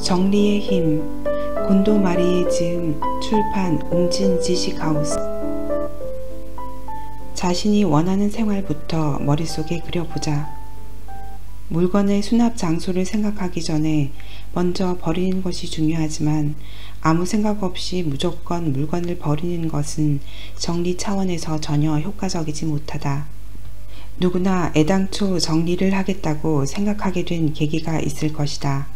정리의 힘, 곤도 마리에 지음, 출판 웅진 지식하우스. 자신이 원하는 생활부터 머릿속에 그려보자. 물건의 수납 장소를 생각하기 전에 먼저 버리는 것이 중요하지만 아무 생각 없이 무조건 물건을 버리는 것은 정리 차원에서 전혀 효과적이지 못하다. 누구나 애당초 정리를 하겠다고 생각하게 된 계기가 있을 것이다.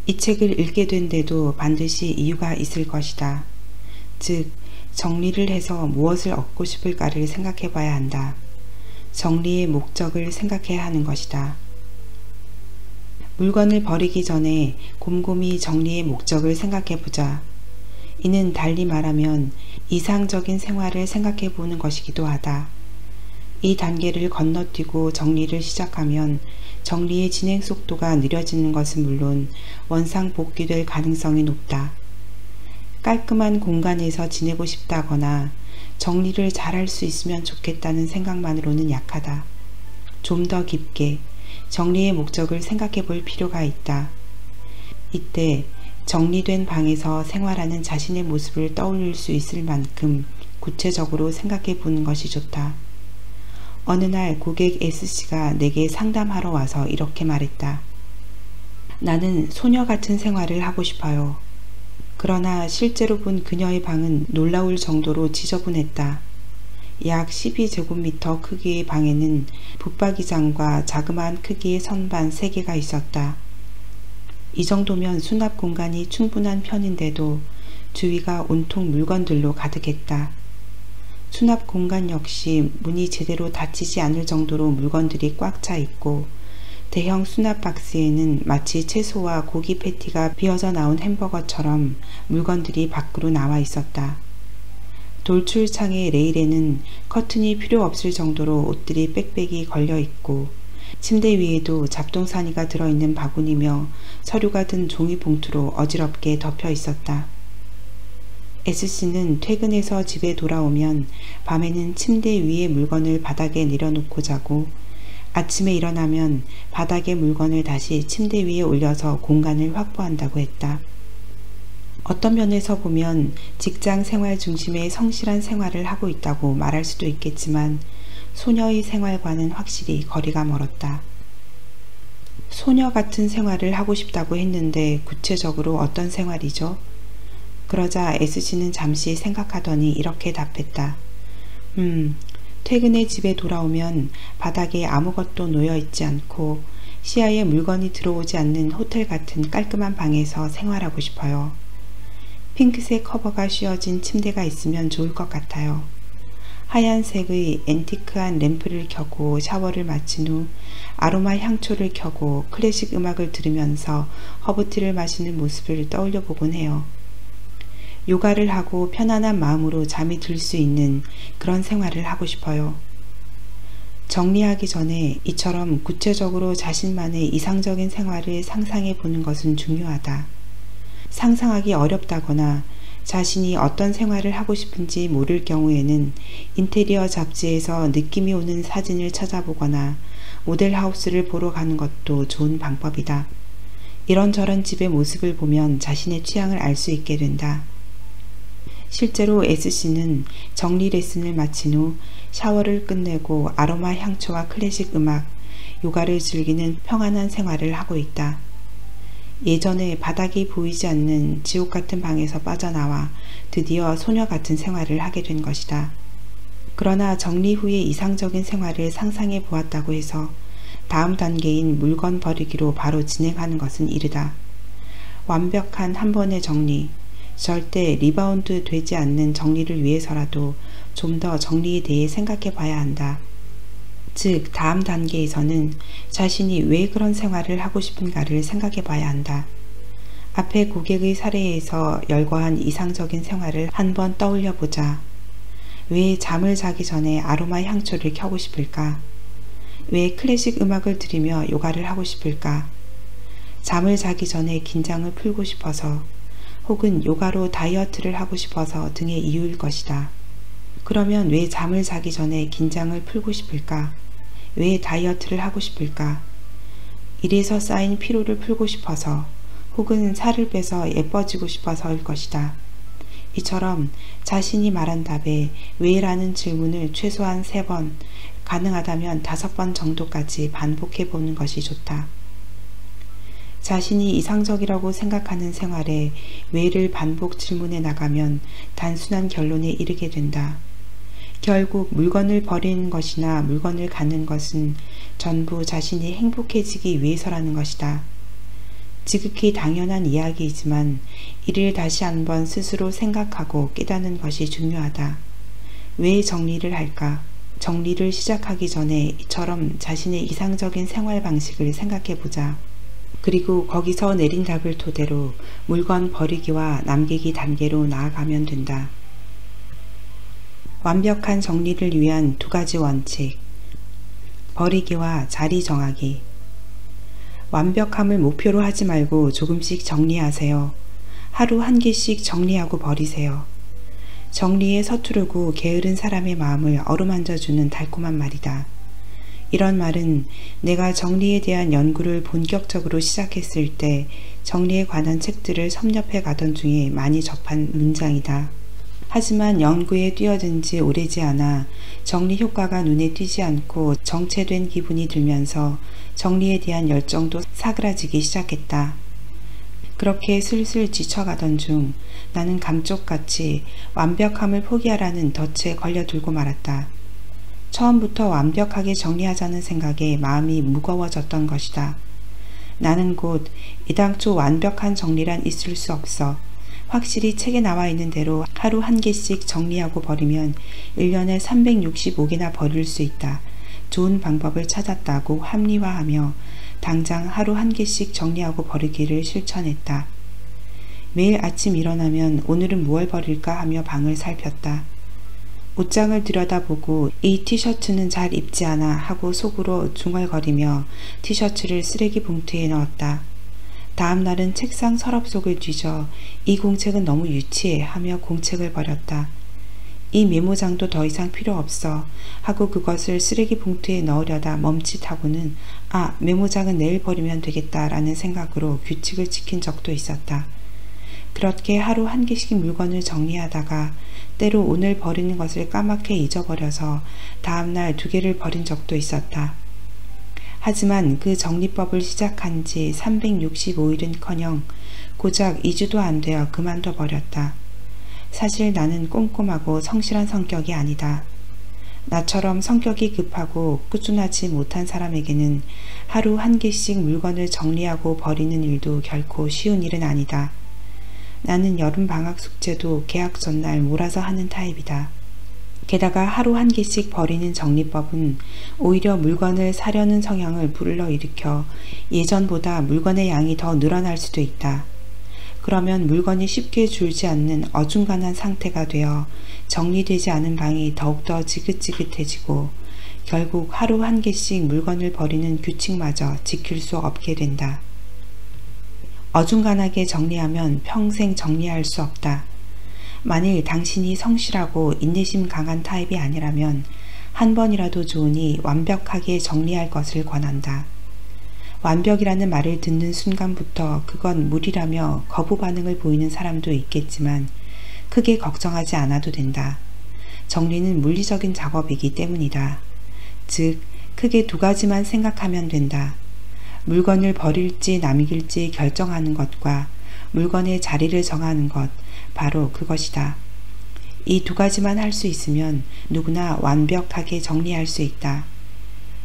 이 책을 읽게 된 데도 반드시 이유가 있을 것이다. 즉, 정리를 해서 무엇을 얻고 싶을까를 생각해 봐야 한다. 정리의 목적을 생각해야 하는 것이다. 물건을 버리기 전에 곰곰이 정리의 목적을 생각해 보자. 이는 달리 말하면 이상적인 생활을 생각해 보는 것이기도 하다. 이 단계를 건너뛰고 정리를 시작하면 정리의 진행 속도가 느려지는 것은 물론 원상복귀될 가능성이 높다. 깔끔한 공간에서 지내고 싶다거나 정리를 잘할 수 있으면 좋겠다는 생각만으로는 약하다. 좀 더 깊게 정리의 목적을 생각해 볼 필요가 있다. 이때 정리된 방에서 생활하는 자신의 모습을 떠올릴 수 있을 만큼 구체적으로 생각해 보는 것이 좋다. 어느 날 고객 S씨가 내게 상담하러 와서 이렇게 말했다. 나는 소녀 같은 생활을 하고 싶어요. 그러나 실제로 본 그녀의 방은 놀라울 정도로 지저분했다. 약 12제곱미터 크기의 방에는 붙박이장과 자그마한 크기의 선반 3개가 있었다. 이 정도면 수납 공간이 충분한 편인데도 주위가 온통 물건들로 가득했다. 수납 공간 역시 문이 제대로 닫히지 않을 정도로 물건들이 꽉 차 있고 대형 수납 박스에는 마치 채소와 고기 패티가 비어져 나온 햄버거처럼 물건들이 밖으로 나와 있었다. 돌출창의 레일에는 커튼이 필요 없을 정도로 옷들이 빽빽이 걸려 있고 침대 위에도 잡동사니가 들어있는 바구니며 서류가 든 종이 봉투로 어지럽게 덮여 있었다. S씨는 퇴근해서 집에 돌아오면 밤에는 침대 위에 물건을 바닥에 내려놓고 자고 아침에 일어나면 바닥에 물건을 다시 침대 위에 올려서 공간을 확보한다고 했다. 어떤 면에서 보면 직장 생활 중심의 성실한 생활을 하고 있다고 말할 수도 있겠지만 소녀의 생활과는 확실히 거리가 멀었다. 소녀 같은 생활을 하고 싶다고 했는데 구체적으로 어떤 생활이죠? 그러자 S씨는 잠시 생각하더니 이렇게 답했다. 퇴근해 집에 돌아오면 바닥에 아무것도 놓여 있지 않고 시야에 물건이 들어오지 않는 호텔 같은 깔끔한 방에서 생활하고 싶어요. 핑크색 커버가 씌워진 침대가 있으면 좋을 것 같아요. 하얀색의 앤티크한 램프를 켜고 샤워를 마친 후 아로마 향초를 켜고 클래식 음악을 들으면서 허브티를 마시는 모습을 떠올려 보곤 해요. 요가를 하고 편안한 마음으로 잠이 들 수 있는 그런 생활을 하고 싶어요. 정리하기 전에 이처럼 구체적으로 자신만의 이상적인 생활을 상상해 보는 것은 중요하다. 상상하기 어렵다거나 자신이 어떤 생활을 하고 싶은지 모를 경우에는 인테리어 잡지에서 느낌이 오는 사진을 찾아보거나 모델하우스를 보러 가는 것도 좋은 방법이다. 이런저런 집의 모습을 보면 자신의 취향을 알 수 있게 된다. 실제로 S씨는 정리 레슨을 마친 후 샤워를 끝내고 아로마 향초와 클래식 음악, 요가를 즐기는 평안한 생활을 하고 있다. 예전에 바닥이 보이지 않는 지옥 같은 방에서 빠져나와 드디어 소녀 같은 생활을 하게 된 것이다. 그러나 정리 후의 이상적인 생활을 상상해 보았다고 해서 다음 단계인 물건 버리기로 바로 진행하는 것은 이르다. 완벽한 한 번의 정리, 절대 리바운드 되지 않는 정리를 위해서라도 좀 더 정리에 대해 생각해 봐야 한다. 즉, 다음 단계에서는 자신이 왜 그런 생활을 하고 싶은가를 생각해 봐야 한다. 앞에 고객의 사례에서 열거한 이상적인 생활을 한번 떠올려 보자. 왜 잠을 자기 전에 아로마 향초를 켜고 싶을까? 왜 클래식 음악을 들으며 요가를 하고 싶을까? 잠을 자기 전에 긴장을 풀고 싶어서, 혹은 요가로 다이어트를 하고 싶어서 등의 이유일 것이다. 그러면 왜 잠을 자기 전에 긴장을 풀고 싶을까? 왜 다이어트를 하고 싶을까? 일에서 쌓인 피로를 풀고 싶어서 혹은 살을 빼서 예뻐지고 싶어서일 것이다. 이처럼 자신이 말한 답에 왜라는 질문을 최소한 3번, 가능하다면 5번 정도까지 반복해 보는 것이 좋다. 자신이 이상적이라고 생각하는 생활에 왜를 반복 질문해 나가면 단순한 결론에 이르게 된다. 결국 물건을 버리는 것이나 물건을 갖는 것은 전부 자신이 행복해지기 위해서라는 것이다. 지극히 당연한 이야기이지만 이를 다시 한번 스스로 생각하고 깨닫는 것이 중요하다. 왜 정리를 할까? 정리를 시작하기 전에 이처럼 자신의 이상적인 생활 방식을 생각해보자. 그리고 거기서 내린 답을 토대로 물건 버리기와 남기기 단계로 나아가면 된다. 완벽한 정리를 위한 2가지 원칙. 버리기와 자리 정하기. 완벽함을 목표로 하지 말고 조금씩 정리하세요. 하루 1개씩 정리하고 버리세요. 정리에 서투르고 게으른 사람의 마음을 어루만져주는 달콤한 말이다. 이런 말은 내가 정리에 대한 연구를 본격적으로 시작했을 때 정리에 관한 책들을 섭렵해 가던 중에 많이 접한 문장이다. 하지만 연구에 뛰어든 지 오래지 않아 정리 효과가 눈에 띄지 않고 정체된 기분이 들면서 정리에 대한 열정도 사그라지기 시작했다. 그렇게 슬슬 지쳐가던 중 나는 감쪽같이 완벽함을 포기하라는 덫에 걸려들고 말았다. 처음부터 완벽하게 정리하자는 생각에 마음이 무거워졌던 것이다. 나는 곧 이당초 완벽한 정리란 있을 수 없어. 확실히 책에 나와 있는 대로 하루 1개씩 정리하고 버리면 1년에 365개나 버릴 수 있다. 좋은 방법을 찾았다고 합리화하며 당장 하루 1개씩 정리하고 버리기를 실천했다. 매일 아침 일어나면 오늘은 무얼 버릴까 하며 방을 살폈다. 옷장을 들여다보고 이 티셔츠는 잘 입지 않아 하고 속으로 중얼거리며 티셔츠를 쓰레기 봉투에 넣었다. 다음 날은 책상 서랍 속을 뒤져 이 공책은 너무 유치해 하며 공책을 버렸다. 이 메모장도 더 이상 필요 없어 하고 그것을 쓰레기 봉투에 넣으려다 멈칫하고는 메모장은 내일 버리면 되겠다라는 생각으로 규칙을 지킨 적도 있었다. 그렇게 하루 1개씩 물건을 정리하다가 때로 오늘 버리는 것을 까맣게 잊어버려서 다음날 2개를 버린 적도 있었다. 하지만 그 정리법을 시작한 지 365일은커녕 고작 2주도 안 되어 그만둬 버렸다. 사실 나는 꼼꼼하고 성실한 성격이 아니다. 나처럼 성격이 급하고 꾸준하지 못한 사람에게는 하루 1개씩 물건을 정리하고 버리는 일도 결코 쉬운 일은 아니다. 나는 여름방학 숙제도 개학 전날 몰아서 하는 타입이다. 게다가 하루 1개씩 버리는 정리법은 오히려 물건을 사려는 성향을 불러일으켜 예전보다 물건의 양이 더 늘어날 수도 있다. 그러면 물건이 쉽게 줄지 않는 어중간한 상태가 되어 정리되지 않은 방이 더욱더 지긋지긋해지고 결국 하루 1개씩 물건을 버리는 규칙마저 지킬 수 없게 된다. 어중간하게 정리하면 평생 정리할 수 없다. 만일 당신이 성실하고 인내심 강한 타입이 아니라면 한 번이라도 좋으니 완벽하게 정리할 것을 권한다. 완벽이라는 말을 듣는 순간부터 그건 무리라며 거부 반응을 보이는 사람도 있겠지만 크게 걱정하지 않아도 된다. 정리는 물리적인 작업이기 때문이다. 즉, 크게 2가지만 생각하면 된다. 물건을 버릴지 남길지 결정하는 것과 물건의 자리를 정하는 것, 바로 그것이다. 이 2가지만 할 수 있으면 누구나 완벽하게 정리할 수 있다.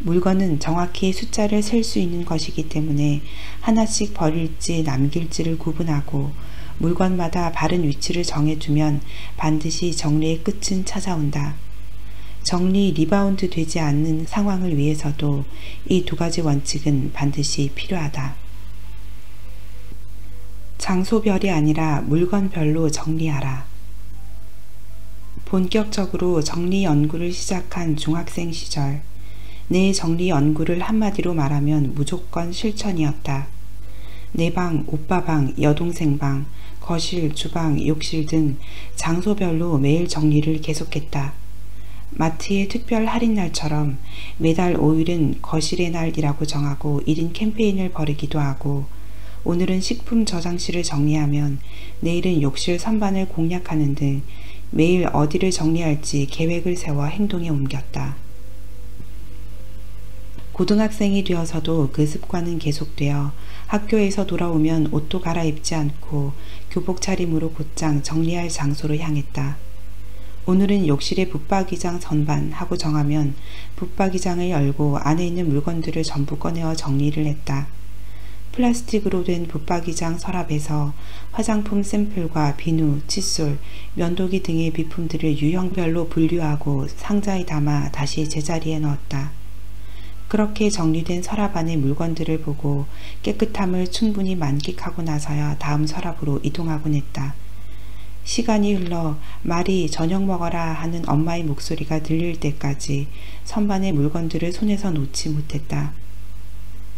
물건은 정확히 숫자를 셀 수 있는 것이기 때문에 하나씩 버릴지 남길지를 구분하고 물건마다 바른 위치를 정해두면 반드시 정리의 끝은 찾아온다. 정리 리바운드 되지 않는 상황을 위해서도 이 2가지 원칙은 반드시 필요하다. 장소별이 아니라 물건별로 정리하라. 본격적으로 정리 연구를 시작한 중학생 시절, 내 정리 연구를 한마디로 말하면 무조건 실천이었다. 내 방, 오빠 방, 여동생 방, 거실, 주방, 욕실 등 장소별로 매일 정리를 계속했다. 마트의 특별 할인 날처럼 매달 5일은 거실의 날이라고 정하고 1인 캠페인을 벌이기도 하고, 오늘은 식품 저장실을 정리하면 내일은 욕실 선반을 공략하는 등 매일 어디를 정리할지 계획을 세워 행동에 옮겼다. 고등학생이 되어서도 그 습관은 계속되어 학교에서 돌아오면 옷도 갈아입지 않고 교복 차림으로 곧장 정리할 장소로 향했다. 오늘은 욕실의 붙박이장 선반 하고 정하면 붙박이장을 열고 안에 있는 물건들을 전부 꺼내어 정리를 했다. 플라스틱으로 된 붙박이장 서랍에서 화장품 샘플과 비누, 칫솔, 면도기 등의 비품들을 유형별로 분류하고 상자에 담아 다시 제자리에 넣었다. 그렇게 정리된 서랍 안의 물건들을 보고 깨끗함을 충분히 만끽하고 나서야 다음 서랍으로 이동하곤 했다. 시간이 흘러 말이 저녁 먹어라 하는 엄마의 목소리가 들릴 때까지 선반의 물건들을 손에서 놓지 못했다.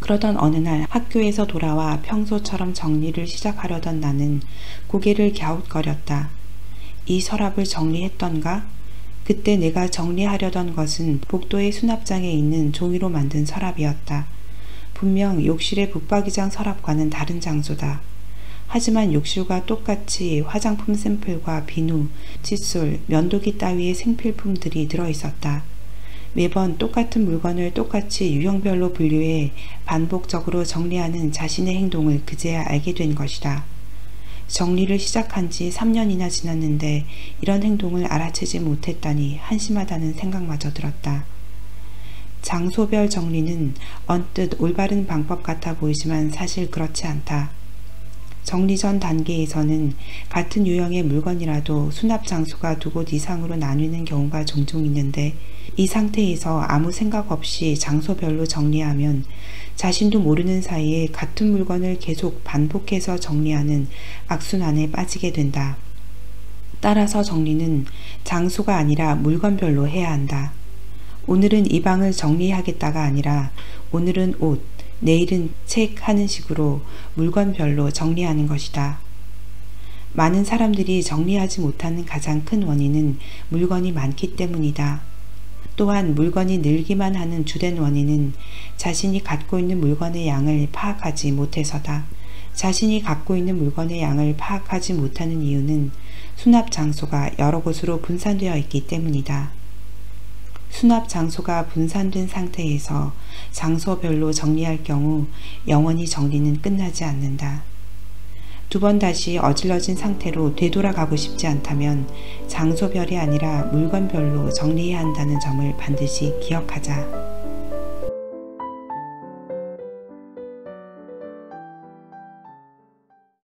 그러던 어느 날 학교에서 돌아와 평소처럼 정리를 시작하려던 나는 고개를 갸웃거렸다. 이 서랍을 정리했던가? 그때 내가 정리하려던 것은 복도의 수납장에 있는 종이로 만든 서랍이었다. 분명 욕실의 붙박이장 서랍과는 다른 장소다. 하지만 욕실과 똑같이 화장품 샘플과 비누, 칫솔, 면도기 따위의 생필품들이 들어있었다. 매번 똑같은 물건을 똑같이 유형별로 분류해 반복적으로 정리하는 자신의 행동을 그제야 알게 된 것이다. 정리를 시작한 지 3년이나 지났는데 이런 행동을 알아채지 못했다니 한심하다는 생각마저 들었다. 장소별 정리는 언뜻 올바른 방법 같아 보이지만 사실 그렇지 않다. 정리 전 단계에서는 같은 유형의 물건이라도 수납 장소가 두 곳 이상으로 나뉘는 경우가 종종 있는데, 이 상태에서 아무 생각 없이 장소별로 정리하면 자신도 모르는 사이에 같은 물건을 계속 반복해서 정리하는 악순환에 빠지게 된다. 따라서 정리는 장소가 아니라 물건별로 해야 한다. 오늘은 이 방을 정리하겠다가 아니라 오늘은 옷, 내일은 책 하는 식으로 물건별로 정리하는 것이다. 많은 사람들이 정리하지 못하는 가장 큰 원인은 물건이 많기 때문이다. 또한 물건이 늘기만 하는 주된 원인은 자신이 갖고 있는 물건의 양을 파악하지 못해서다. 자신이 갖고 있는 물건의 양을 파악하지 못하는 이유는 수납 장소가 여러 곳으로 분산되어 있기 때문이다. 수납 장소가 분산된 상태에서 장소별로 정리할 경우 영원히 정리는 끝나지 않는다. 두 번 다시 어질러진 상태로 되돌아가고 싶지 않다면 장소별이 아니라 물건별로 정리해야 한다는 점을 반드시 기억하자.